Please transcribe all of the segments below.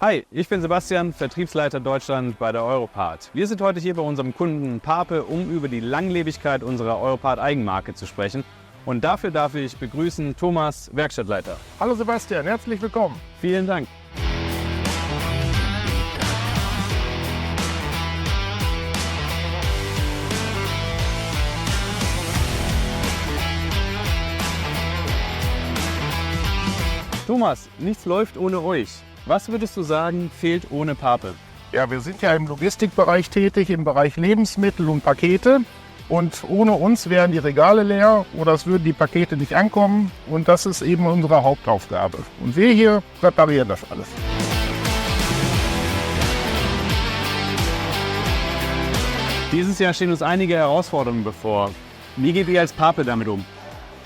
Hi, ich bin Sebastian, Vertriebsleiter Deutschland bei der Europart. Wir sind heute hier bei unserem Kunden Pape, um über die Langlebigkeit unserer Europart Eigenmarke zu sprechen. Und dafür darf ich begrüßen Thomas, Werkstattleiter. Hallo Sebastian, herzlich willkommen. Vielen Dank. Thomas, nichts läuft ohne euch. Was würdest du sagen, fehlt ohne Pape? Ja, wir sind ja im Logistikbereich tätig, im Bereich Lebensmittel und Pakete. Und ohne uns wären die Regale leer oder es würden die Pakete nicht ankommen. Und das ist eben unsere Hauptaufgabe. Und wir hier reparieren das alles. Dieses Jahr stehen uns einige Herausforderungen bevor. Wie geht ihr als Pape damit um?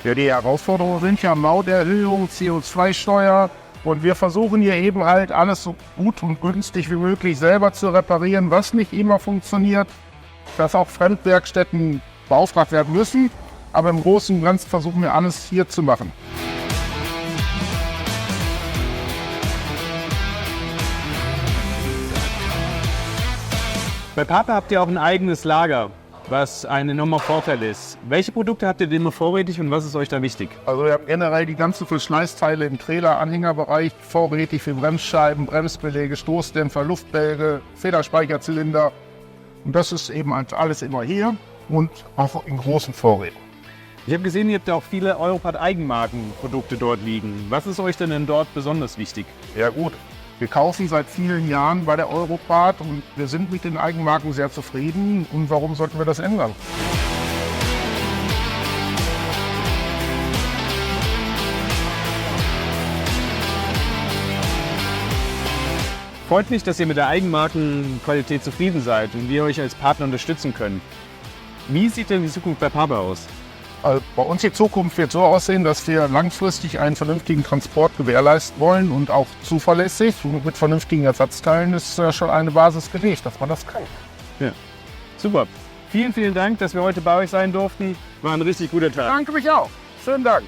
Ja, die Herausforderungen sind ja Mauterhöhung, CO2-Steuer. Und wir versuchen hier eben halt alles so gut und günstig wie möglich selber zu reparieren, was nicht immer funktioniert. Dass auch Fremdwerkstätten beauftragt werden müssen. Aber im Großen und Ganzen versuchen wir alles hier zu machen. Bei Pape habt ihr auch ein eigenes Lager, was ein enormer Vorteil ist. Welche Produkte habt ihr denn immer vorrätig und was ist euch da wichtig? Also wir haben generell die ganzen Verschleißteile im Trailer-Anhängerbereich vorrätig für Bremsscheiben, Bremsbeläge, Stoßdämpfer, Luftbälge, Federspeicherzylinder. Und das ist eben alles immer hier und auch in großen Vorräten. Ich habe gesehen, ihr habt ja auch viele Europart Eigenmarkenprodukte dort liegen. Was ist euch denn dort besonders wichtig? Ja gut, wir kaufen seit vielen Jahren bei der Europart und wir sind mit den Eigenmarken sehr zufrieden. Und warum sollten wir das ändern? Freut mich, dass ihr mit der Eigenmarkenqualität zufrieden seid und wir euch als Partner unterstützen können. Wie sieht denn die Zukunft bei Pape aus? Also bei uns die Zukunft wird so aussehen, dass wir langfristig einen vernünftigen Transport gewährleisten wollen und auch zuverlässig. Und mit vernünftigen Ersatzteilen ist ja schon eine Basis gelegt, dass man das kann. Ja, super. Vielen, vielen Dank, dass wir heute bei euch sein durften. War ein richtig guter Tag. Danke mich auch. Schönen Dank.